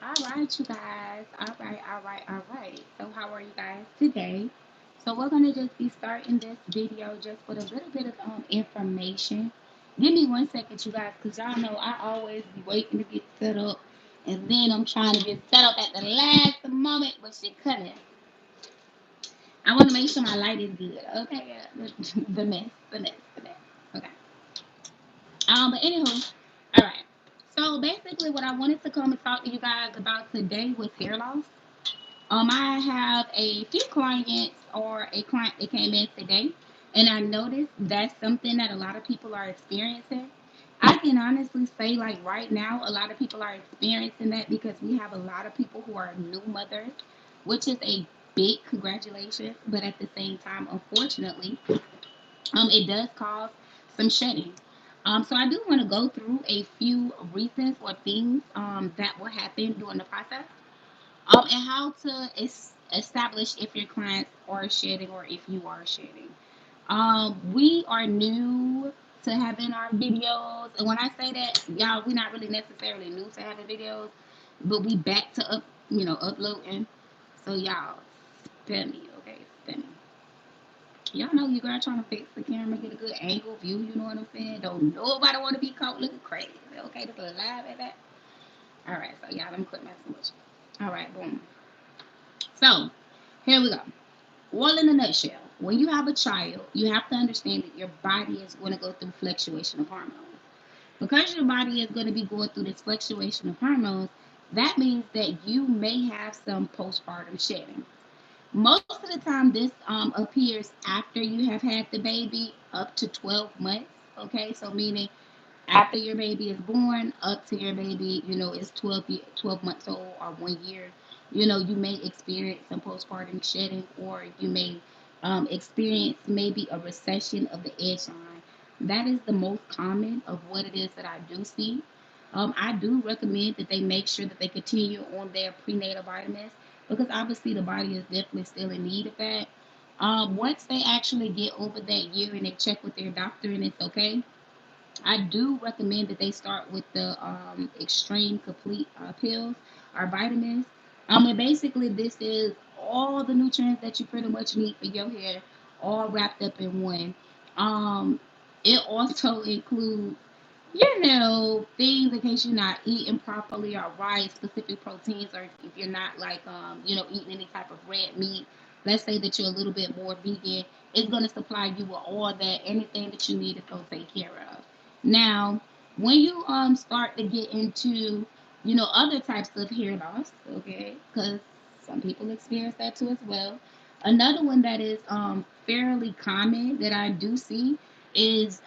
All right, you guys. All right. So, how are you guys today? So, we're gonna just be starting this video just with a little bit of information. Give me 1 second, you guys, because y'all know I always be waiting to get set up, and then I'm trying to get set up at the last moment, but shit coming. I want to make sure my light is good. Okay, the mess. Okay. But anywho, all right. So basically, what I wanted to come and talk to you guys about today was hair loss. I have a few clients or a client that came in today, and I noticed that's something that a lot of people are experiencing. I can honestly say, like right now, a lot of people are experiencing that because we have a lot of people who are new mothers, which is a big congratulations. But at the same time, unfortunately, it does cause some shedding. So I do want to go through a few reasons or things that will happen during the process and how to establish if your clients are shedding or if you are shedding. We are new to having our videos, and when I say that, y'all, we're not really necessarily new to having videos, but we back to uploading. So y'all, spare me, okay, spare me. Y'all know you girl trying to fix the camera, get a good angle view. You know what I'm saying? Don't nobody want to be caught looking crazy. Okay, this is live at that. All right, so y'all, let me quit messing with you. All right, boom. So here we go. Well, in a nutshell, when you have a child, you have to understand that your body is going to go through fluctuation of hormones. Because your body is going to be going through this fluctuation of hormones, that means that you may have some postpartum shedding. Most of the time, this appears after you have had the baby up to 12 months. Okay, so meaning after your baby is born up to your baby, is 12 months old or 1 year, you may experience some postpartum shedding, or you may experience maybe a recession of the edge line. That is the most common of what it is that I do see. I do recommend that they make sure that they continue on their prenatal vitamins because obviously the body is definitely still in need of that. Once they actually get over that year and they check with their doctor and it's okay, I do recommend that they start with the extreme complete pills or vitamins. And basically, this is all the nutrients that you pretty much need for your hair, all wrapped up in one. Um, it also includes, things in case you're not eating properly or right, specific proteins, or if you're not like, eating any type of red meat. Let's say that you're a little bit more vegan. It's going to supply you with all that, anything that you need to go take care of. Now, when you start to get into other types of hair loss, okay, because some people experience that too as well. Another one that is fairly common that I do see is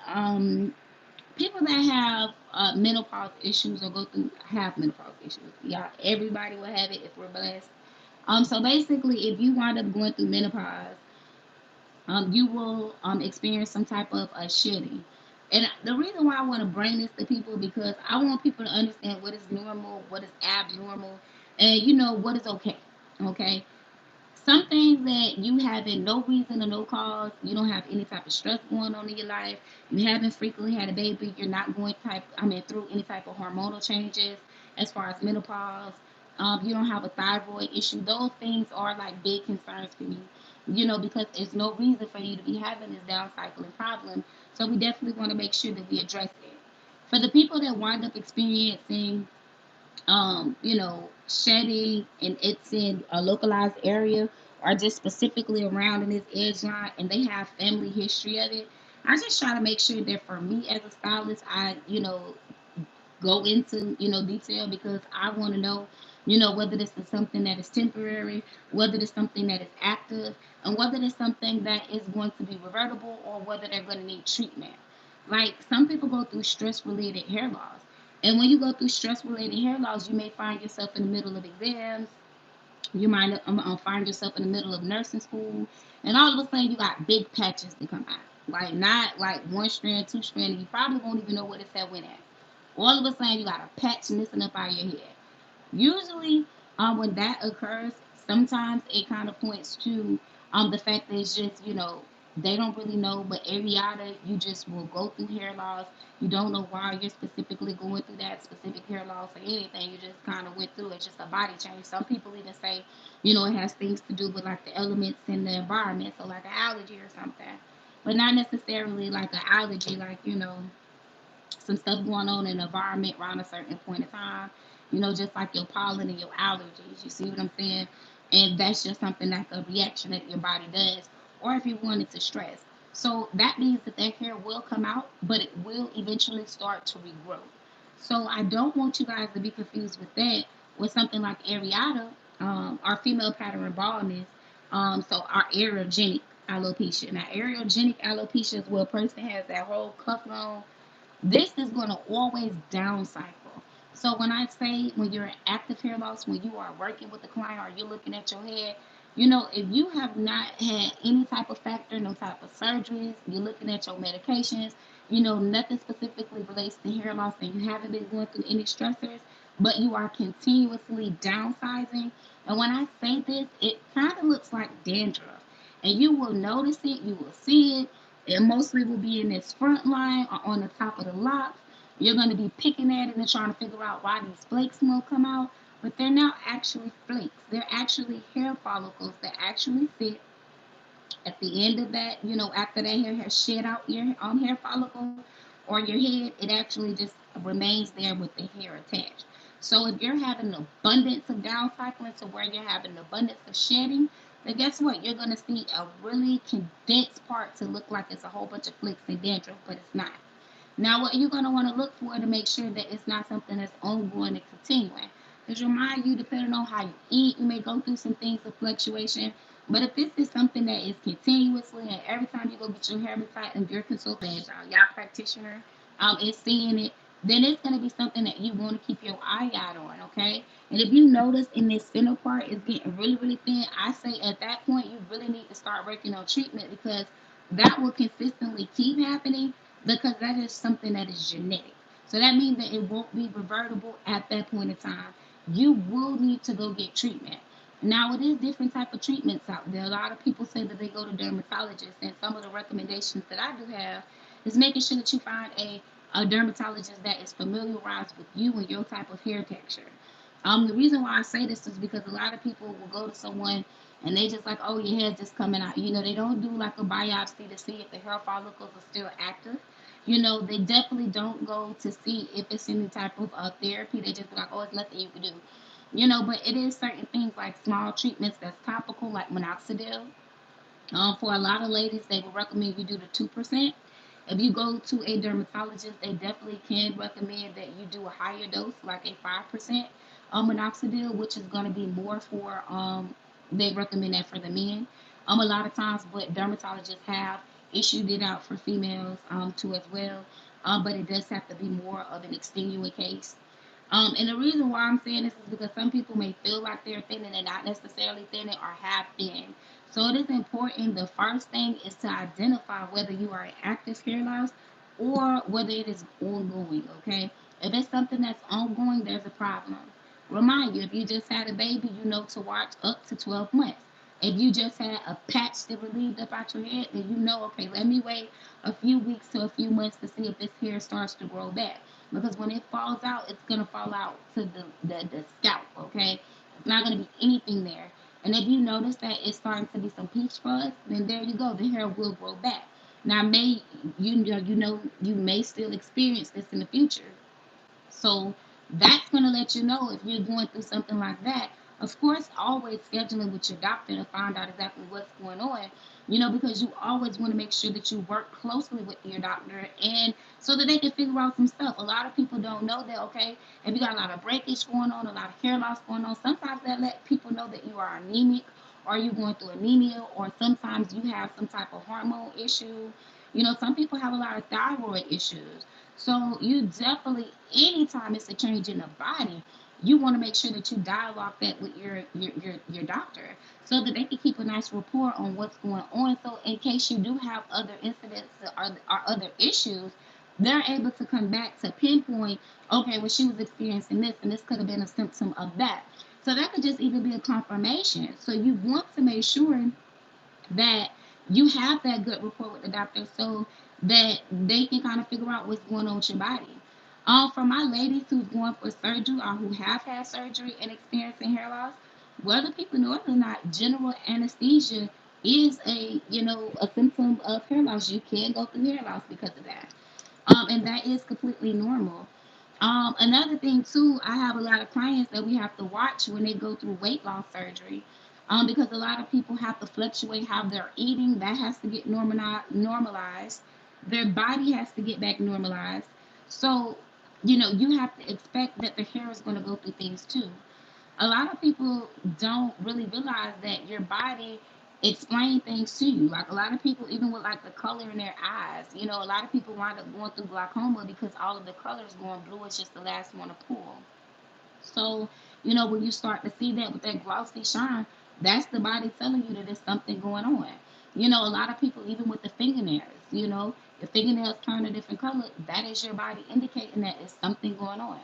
people that have menopause issues or go through have menopause issues. Yeah, everybody will have it if we're blessed. So basically, if you wind up going through menopause, you will experience some type of shedding. And the reason why I want to bring this to people because I want people to understand what is normal, what is abnormal, and what is okay. Okay, some things that you having no reason or no cause, you don't have any type of stress going on in your life, you haven't frequently had a baby, you're not going through any type of hormonal changes as far as menopause, you don't have a thyroid issue. Those things are like big concerns for me, because there's no reason for you to be having this down cycling problem. So we definitely want to make sure that we address it. For the people that wind up experiencing shedding and it's in a localized area or just specifically around in this edge line and they have family history of it, I just try to make sure that for me as a stylist, I, go into, detail because I want to know, whether this is something that is temporary, whether it's something that is active, and whether it's something that is going to be revertible or whether they're going to need treatment. Like some people go through stress related hair loss. And when you go through stress related hair loss, you may find yourself in the middle of exams. You might find yourself in the middle of nursing school. And all of a sudden, you got big patches to come out. Like, not like one strand, two strand, and you probably won't even know where this head went at. All of a sudden, you got a patch missing up out of your head. Usually, when that occurs, sometimes it kind of points to the fact that it's just, They don't really know, but areata, you just will go through hair loss. You don't know why you're specifically going through that specific hair loss or anything. You just kind of went through it. It's just a body change. Some people even say, it has things to do with like the elements in the environment, so like an allergy or something, but not necessarily like an allergy, like some stuff going on in the environment around a certain point in time, just like your pollen and your allergies. You see what I'm saying? And that's just something like a reaction that your body does, or if you wanted to stress. So that means that their hair will come out, but it will eventually start to regrow. So I don't want you guys to be confused with that, with something like areata, our female pattern baldness. So our aerogenic alopecia. Now, aerogenic alopecia is where a person has that whole cuff on. This is going to always down cycle. So when I say when you're in active hair loss, when you are working with the client or you're looking at your head, if you have not had any type of factor, no type of surgeries, you're looking at your medications, nothing specifically relates to hair loss and you haven't been going through any stressors, but you are continuously downsizing. And when I say this, it kind of looks like dandruff. And you will notice it, you will see it, it mostly will be in this front line or on the top of the locks. You're going to be picking at it and trying to figure out why these flakes won't come out. But they're not actually flakes. They're actually hair follicles that actually sit at the end of that, after that hair has shed out your hair follicle or your head, it actually just remains there with the hair attached. So if you're having an abundance of down cycling to where you're having an abundance of shedding, then guess what? You're going to see a really condensed part to look like it's a whole bunch of flicks and dandruff, but it's not. Now, what you're going to want to look for to make sure that it's not something that's ongoing and continuing. Because remind you, depending on how you eat, you may go through some things of fluctuation. But if this is something that is continuously and every time you go get your hair retied and your consultant, y'all practitioner, is seeing it, then it's going to be something that you want to keep your eye out on, okay? And if you notice in this center part is getting really, really thin, I say at that point you really need to start working on treatment because that will consistently keep happening because that is something that is genetic. So that means that it won't be revertible at that point in time. You will need to go get treatment. Now, it is different type of treatments out there. A lot of people say that they go to dermatologists, and some of the recommendations that I do have is making sure that you find a dermatologist that is familiarized with you and your type of hair texture. The reason why I say this is because a lot of people will go to someone and they just like, oh, your hair's just coming out. They don't do like a biopsy to see if the hair follicles are still active. They definitely don't go to see if it's any type of therapy. They just be like, oh, it's nothing you can do. But it is certain things like small treatments that's topical, like minoxidil. For a lot of ladies, they will recommend you do the 2%. If you go to a dermatologist, they definitely can recommend that you do a higher dose, like a 5% minoxidil, which is going to be more for, they recommend that for the men. A lot of times, but dermatologists have issued it out for females too as well. But it does have to be more of an extenuating case. And the reason why I'm saying this is because some people may feel like they're thin and they're not necessarily thin or half thin. So it is important. The first thing is to identify whether you are in active hair loss or whether it is ongoing. Okay, if it's something that's ongoing, there's a problem. Remind you, if you just had a baby, you know to watch up to 12 months. If you just had a patch that relieved up out your head, then you know, okay, let me wait a few weeks to a few months to see if this hair starts to grow back. Because when it falls out, it's gonna fall out to the scalp, okay? It's not gonna be anything there. And if you notice that it's starting to be some peach fuzz, then there you go, the hair will grow back. Now, you may still experience this in the future. So that's going to let you know if you're going through something like that. Of course, always scheduling with your doctor to find out exactly what's going on, because you always want to make sure that you work closely with your doctor and so that they can figure out some stuff. A lot of people don't know that, okay, if you got a lot of breakage going on, a lot of hair loss going on, sometimes that let people know that you are anemic or you're going through anemia or sometimes you have some type of hormone issue. Some people have a lot of thyroid issues. So you definitely, anytime it's a change in the body, you want to make sure that you dialogue that with your doctor so that they can keep a nice rapport on what's going on. So in case you do have other incidents or other issues, they're able to come back to pinpoint, okay, well, she was experiencing this, and this could have been a symptom of that. So that could just even be a confirmation. So you want to make sure that you have that good rapport with the doctor so that they can kind of figure out what's going on with your body. For my ladies who's going for surgery or who have had surgery and experiencing hair loss, whether people know it or not, general anesthesia is a symptom of hair loss. You can go through hair loss because of that. And that is completely normal. Another thing too, I have a lot of clients that we have to watch when they go through weight loss surgery, because a lot of people have to fluctuate how they're eating. That has to get normalized. Their body has to get back normalized. So, you have to expect that the hair is going to go through things too. A lot of people don't really realize that your body explain things to you. Like a lot of people, even with like the color in their eyes, a lot of people wind up going through glaucoma because all of the colors going blue is just the last one to pull. So, when you start to see that with that glossy shine, that's the body telling you that there's something going on. A lot of people, even with the fingernails, the fingernails turn a different color, that is your body indicating that there's something going on.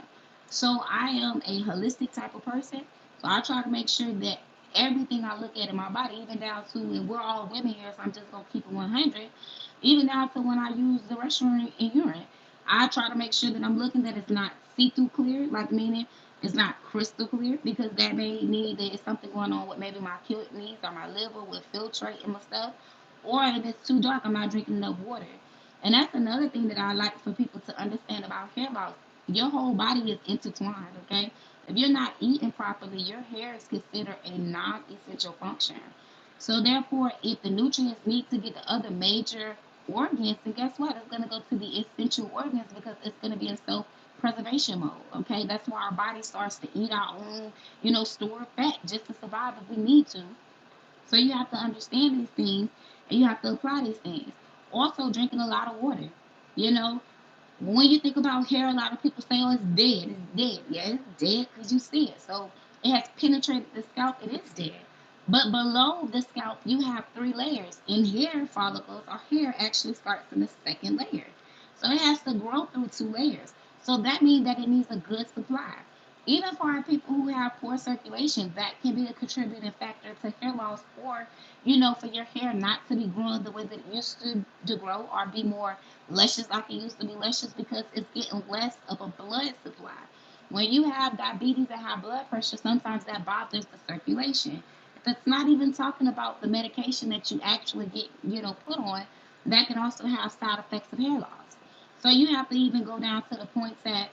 So, I am a holistic type of person. So, I try to make sure that everything I look at in my body, even down to, and we're all women here, so I'm just going to keep it 100, even down to when I use the restroom and urine. I try to make sure that I'm looking that it's not see-through clear, like meaning it's not crystal clear, because that may mean that it's something going on with maybe my kidneys or my liver with filtrating my stuff. Or if it's too dark, I'm not drinking enough water. And that's another thing that I like for people to understand about hair loss. Your whole body is intertwined, okay? If you're not eating properly, your hair is considered a non essential function. So, therefore, if the nutrients need to get to other major organs, then guess what? It's going to go to the essential organs because it's going to be in self preservation mode. Okay, that's why our body starts to eat our own, stored fat just to survive if we need to. So you have to understand these things and you have to apply these things. Also, drinking a lot of water. You know, when you think about hair, a lot of people say, "Oh, it's dead. It's dead." Yeah, it's dead because you see it. So it has penetrated the scalp. It is dead. But below the scalp, you have three layers. And hair follicles, or hair, actually starts in the second layer. So it has to grow through two layers. So that means that it needs a good supply. Even for our people who have poor circulation, that can be a contributing factor to hair loss, or for your hair not to be growing the way that it used to grow, or be more luscious like it used to be luscious, because it's getting less of a blood supply. When you have diabetes and high blood pressure, sometimes that bothers the circulation. That's not even talking about the medication that you actually get, put on, that can also have side effects of hair loss. So you have to even go down to the point that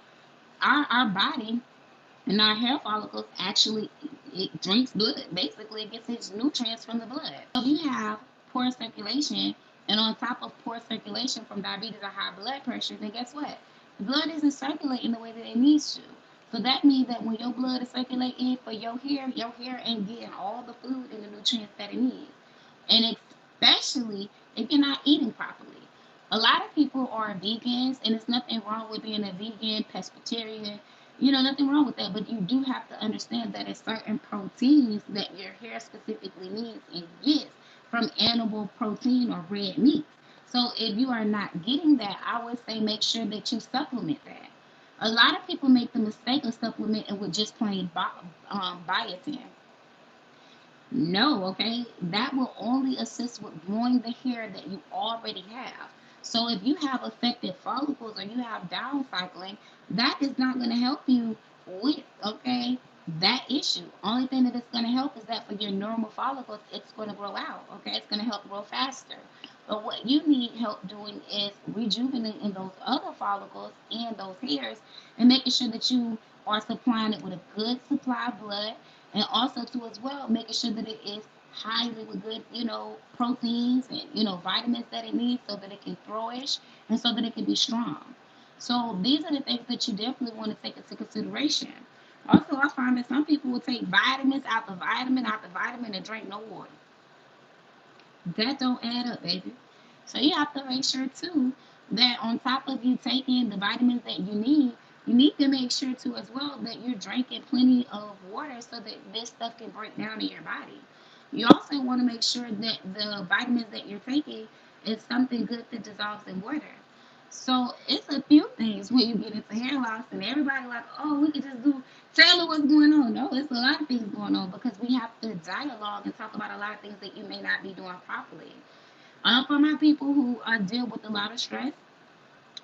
our body and our hair follicles actually, it drinks blood. Basically, it gets its nutrients from the blood. So if you have poor circulation, and on top of poor circulation from diabetes or high blood pressure, then guess what? The blood isn't circulating the way that it needs to. So that means that when your blood is circulating for your hair ain't getting all the food and the nutrients that it needs. And especially if you're not eating properly. A lot of people are vegans, and it's nothing wrong with being a vegan, pescatarian, nothing wrong with that. But you do have to understand that it's certain proteins that your hair specifically needs and gets from animal protein or red meat. So if you are not getting that, I would say make sure that you supplement that. A lot of people make the mistake of supplementing with just plain biotin. No, okay? That will only assist with growing the hair that you already have. So if you have affected follicles or you have down cycling, that is not going to help you with, okay, that issue. Only thing that it's going to help is that for your normal follicles, it's going to grow out, okay? It's going to help grow faster. But what you need help doing is rejuvenating those other follicles and those hairs and making sure that you are supplying it with a good supply of blood, and also too as well making sure that it is highly with good proteins and vitamins that it needs so that it can flourish and so that it can be strong. So these are the things that you definitely want to take into consideration. Also, I find that some people will take vitamins out the vitamin and drink no water. That don't add up, baby. So you have to make sure too that on top of you taking the vitamins that you need to make sure too as well that you're drinking plenty of water so that this stuff can break down in your body. You also want to make sure that the vitamins that you're taking is something good that dissolves in water. So it's a few things when you get into hair loss, and everybody like, oh, we could just do, tell me what's going on. No, it's a lot of things going on because we have to dialogue and talk about a lot of things that you may not be doing properly. For my people who deal with a lot of stress,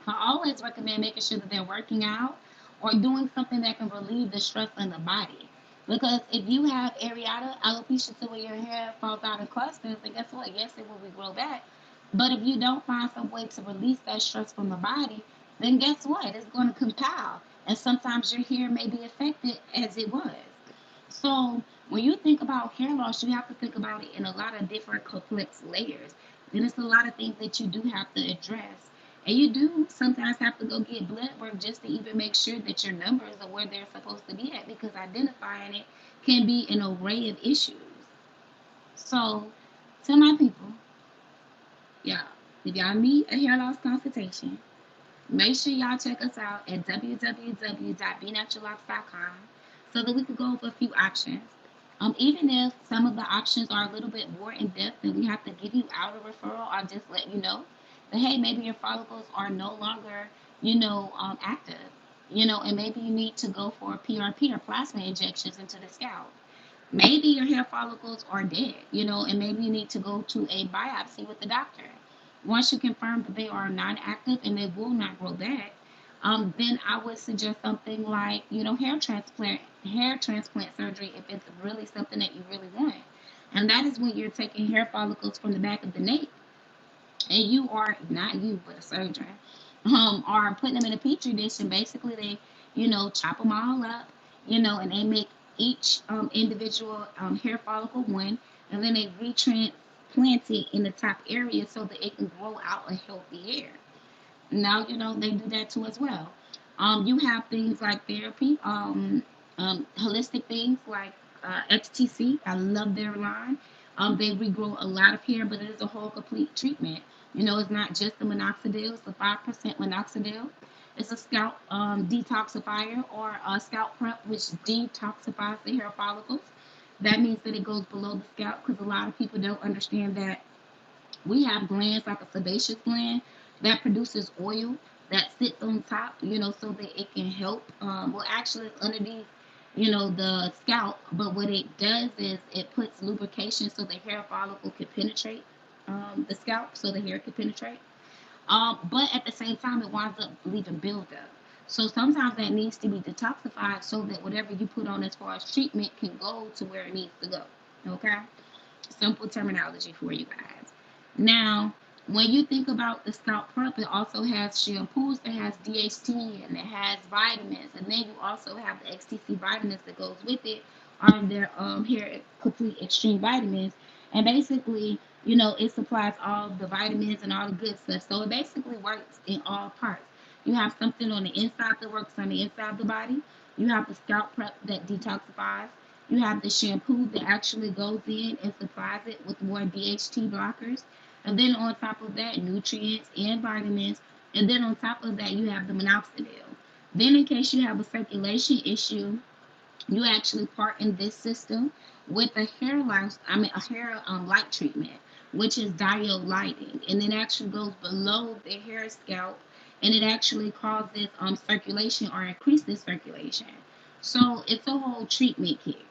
I always recommend making sure that they're working out or doing something that can relieve the stress in the body. Because if you have areata, alopecia, to where your hair falls out in clusters, then guess what? Yes, it will regrow back. But if you don't find some way to release that stress from the body, then guess what? It's going to compile. And sometimes your hair may be affected as it was. So when you think about hair loss, you have to think about it in a lot of different complex layers. Then it's a lot of things that you do have to address. And you do sometimes have to go get blood work just to even make sure that your numbers are where they're supposed to be at, because identifying it can be an array of issues. So, to my people, y'all, if y'all need a hair loss consultation, make sure y'all check us out at www.bnaturalocs.com so that we could go over a few options. Even if some of the options are a little bit more in depth and we have to give you out a referral, I'll just let you know that hey, maybe your follicles are no longer, active, and maybe you need to go for PRP or plasma injections into the scalp. Maybe your hair follicles are dead, and maybe you need to go to a biopsy with the doctor. Once you confirm that they are non active and they will not grow back, then I would suggest something like, hair transplant surgery if it's really something that you really want. And that is when you're taking hair follicles from the back of the neck and you are, not you, but a surgeon, are putting them in a petri dish, and basically they, chop them all up, and they make each individual hair follicle one, and then they retransplant it in the top area so that it can grow out a healthy hair. Now, they do that too as well. You have things like therapy, holistic things like XTC. I love their line. They regrow a lot of hair, but it is a whole complete treatment. It's not just the minoxidil, it's the 5% minoxidil. It's a scalp detoxifier or a scalp prep, which detoxifies the hair follicles. That means that it goes below the scalp, because a lot of people don't understand that we have glands like a sebaceous gland that produces oil that sits on top, so that it can help. Well, actually, it's underneath, the scalp. But what it does is it puts lubrication so the hair follicle can penetrate the scalp, so the hair can penetrate. But at the same time, it winds up leaving buildup. So sometimes that needs to be detoxified so that whatever you put on as far as treatment can go to where it needs to go. Okay? Simple terminology for you guys. Now, when you think about the scalp prep, it also has shampoos that has DHT and it has vitamins, and then you also have the XTC vitamins that goes with it, are their hair complete extreme vitamins, and basically, it supplies all the vitamins and all the good stuff. So it basically works in all parts. You have something on the inside that works on the inside of the body. You have the scalp prep that detoxifies. You have the shampoo that actually goes in and supplies it with more DHT blockers. And then on top of that, nutrients and vitamins. And then on top of that, you have the minoxidil. Then, in case you have a circulation issue, you actually part in this system with a hair light treatment, which is diode lighting, and it actually goes below the hair scalp, and it actually causes circulation or increases circulation. So it's a whole treatment kit.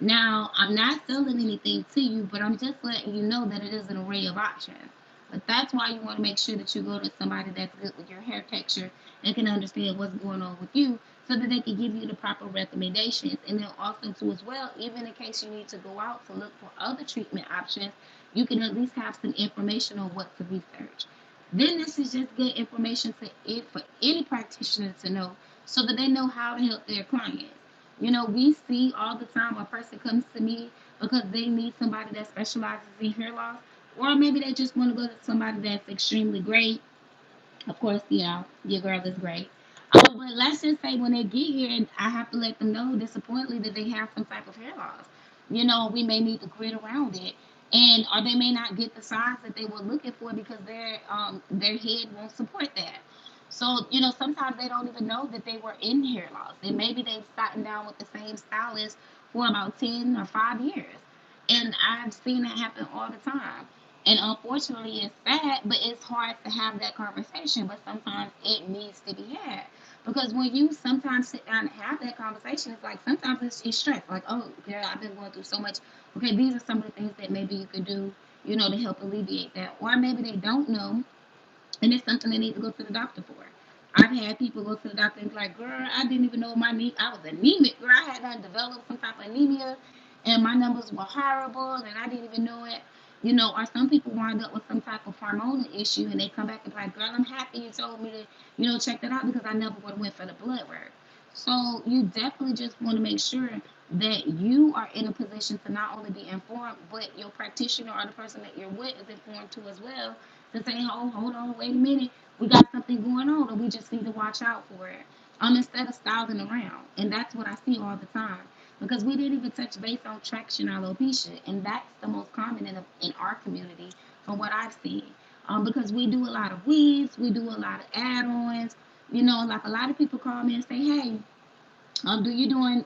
Now, I'm not selling anything to you, but I'm just letting you know that it is an array of options. But that's why you want to make sure that you go to somebody that's good with your hair texture and can understand what's going on with you, so that they can give you the proper recommendations. And then also, too, as well, even in case you need to go out to look for other treatment options, you can at least have some information on what to research. Then this is just good information for any practitioner to know, so that they know how to help their clients. We see all the time a person comes to me because they need somebody that specializes in hair loss, or maybe they just want to go to somebody that's extremely great. Of course, your girl is great. But let's just say when they get here, and I have to let them know disappointingly that they have some type of hair loss. We may need to grit around it, and or they may not get the size that they were looking for because their head won't support that. So sometimes they don't even know that they were in hair loss, and maybe they've gotten down with the same stylist for about 10 or 5 years, and I've seen that happen all the time. And unfortunately, it's sad, but it's hard to have that conversation. But sometimes it needs to be had. Because when you sometimes sit down and have that conversation, it's like sometimes it's stress. Like, oh, girl, I've been going through so much. Okay, these are some of the things that maybe you could do, to help alleviate that. Or maybe they don't know and it's something they need to go to the doctor for. I've had people go to the doctor and be like, girl, I didn't even know I was anemic. Girl, I had done developed some type of anemia and my numbers were horrible and I didn't even know it. Or some people wind up with some type of hormonal issue and they come back and be like, girl, I'm happy you told me to, check that out because I never would have went for the blood work. So you definitely just want to make sure that you are in a position to not only be informed, but your practitioner or the person that you're with is informed too as well to say, oh, hold on, wait a minute, we got something going on, or we just need to watch out for it. Instead of styling around, and that's what I see all the time. Because we didn't even touch base on traction alopecia, and that's the most common in our community, from what I've seen. Because we do a lot of weaves, we do a lot of add-ons. Like a lot of people call me and say, hey, do you doing,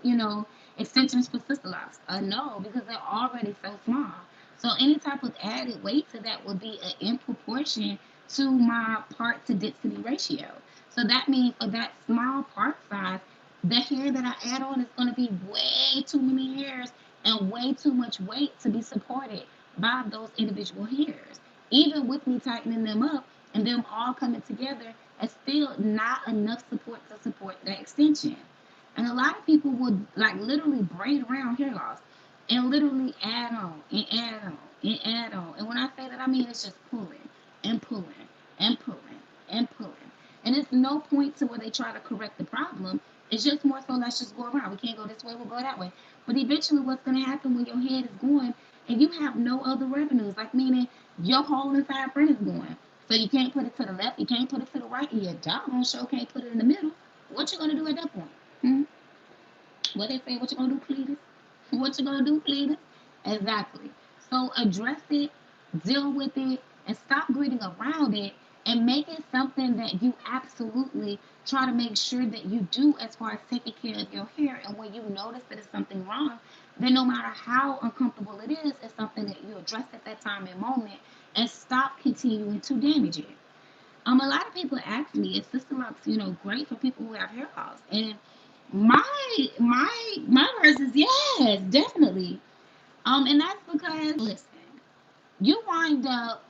extensions for sister locks? No, because they're already so small. So any type of added weight to that would be in proportion to my part to density ratio. So that means for that small part size, the hair that I add on is going to be way too many hairs and way too much weight to be supported by those individual hairs. Even with me tightening them up and them all coming together, it's still not enough support to support the extension. And a lot of people would like literally braid around hair loss and literally add on and add on and add on. And when I say that, I mean it's just pulling and pulling and pulling and pulling. And it's no point to where they try to correct the problem. It's just more so let's just go around. We can't go this way, we'll go that way. But eventually what's going to happen when your head is going and you have no other revenues, like meaning your whole entire front is going. So you can't put it to the left, you can't put it to the right, and your doggone show can't put it in the middle. What you going to do at that point? Hmm? What they say, what you gonna do, Cletus? What you gonna do, Cletus? Exactly. So address it, deal with it, and stop greeting around it and make it something that you absolutely try to make sure that you do as far as taking care of your hair. And when you notice that it's something wrong, then no matter how uncomfortable it is, it's something that you address at that time and moment and stop continuing to damage it. A lot of people ask me, is Sister Lux, great for people who have hair loss? And my verse is yes, definitely. And that's because listen, you wind up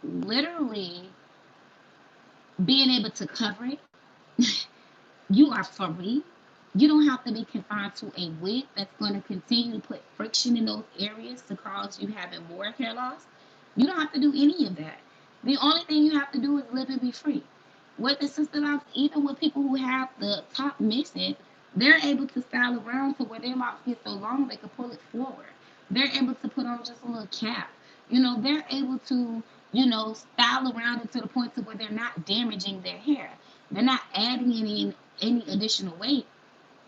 literally being able to cover it. You are free. You don't have to be confined to a wig that's going to continue to put friction in those areas to cause you having more hair loss. You don't have to do any of that. The only thing you have to do is live and be free. With the sister locks, even with people who have the top missing, they're able to style around to where their locks get so long they can pull it forward. They're able to put on just a little cap. They're able to, style around it to the point to where they're not damaging their hair. They're not adding any additional weight,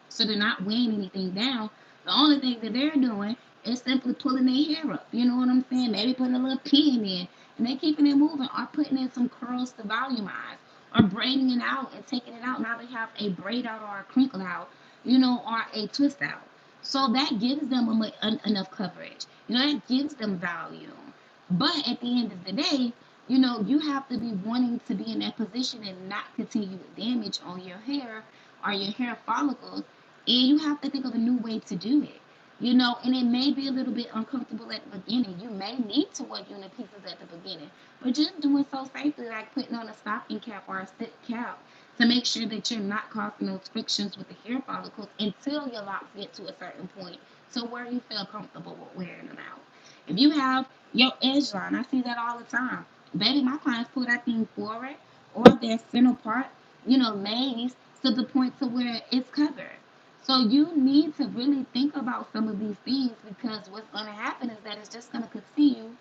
so they're not weighing anything down. The only thing that they're doing is simply pulling their hair up. You know what I'm saying? Maybe putting a little pin in, and they keeping it moving, or putting in some curls to volumize, or braiding it out and taking it out. Now they have a braid out or a crinkle out, or a twist out. So that gives them enough coverage. That gives them volume. But at the end of the day, you have to be wanting to be in that position and not continue with damage on your hair or your hair follicles, and you have to think of a new way to do it. And it may be a little bit uncomfortable at the beginning. You may need to wear unit pieces at the beginning, but just doing so safely, like putting on a stocking cap or a stick cap to make sure that you're not causing those frictions with the hair follicles until your locks get to a certain point to where you feel comfortable with wearing them out. If you have your edge line, I see that all the time. Baby, my clients pull that thing forward or their center part, lays to the point to where it's covered. So you need to really think about some of these things because what's going to happen is that it's just going to continue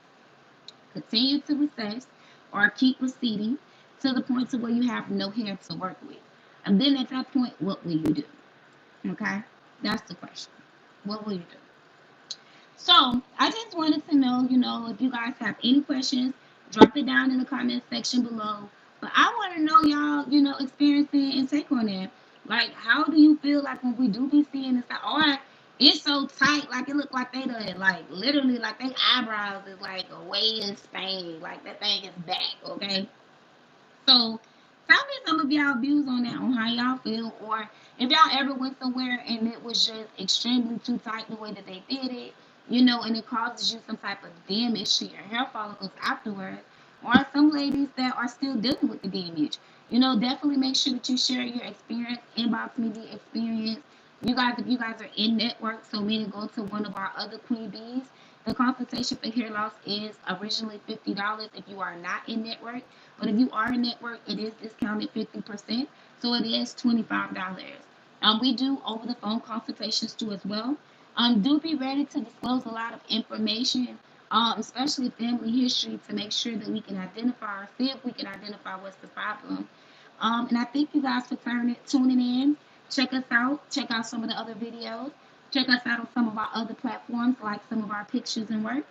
to recess or keep receding to the point to where you have no hair to work with. And then at that point, what will you do? Okay, that's the question. What will you do? So I just wanted to know, if you guys have any questions, drop it down in the comment section below. But I want to know y'all, experiencing and take on it. Like, how do you feel like when we do be seeing this? Or it's so tight, like it look like they done, like literally, like they eyebrows is like away in Spain, like that thing is back. Okay, so tell me some of y'all views on that, on how y'all feel, or if y'all ever went somewhere and it was just extremely too tight the way that they did it, and it causes you some type of damage to your hair follicles afterwards, or some ladies that are still dealing with the damage. Definitely make sure that you share your experience, inbox me the experience. You guys, if you guys are in network, so meaning go to one of our other Queen Bees. The consultation for hair loss is originally $50 if you are not in network. But if you are in network, it is discounted 50%. So it is $25. We do over the phone consultations too as well. Do be ready to disclose a lot of information, especially family history, to make sure that we can identify or see if we can identify what's the problem. And I thank you guys for tuning in. Check us out. Check out some of the other videos. Check us out on some of our other platforms, like some of our pictures and work.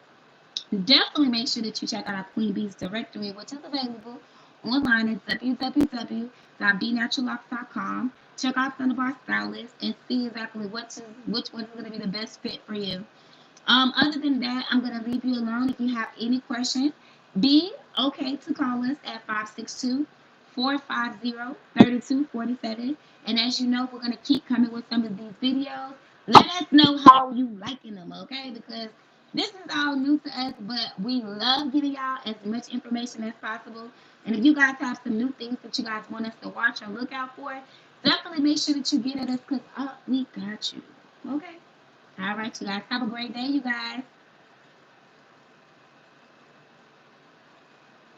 Definitely make sure that you check out our Queen Bees directory, which is available online at www.bnaturallocs.com. Check out some of our stylists and see exactly which one is going to be the best fit for you. Other than that, I'm going to leave you alone. If you have any questions, be okay to call us at 562-450-3247. And as you know, we're going to keep coming with some of these videos. Let us know how you liking them, okay? Because this is all new to us, but we love giving y'all as much information as possible. And if you guys have some new things that you guys want us to watch or look out for, definitely make sure that you get at us because we got you. Okay? All right, you guys. Have a great day, you guys.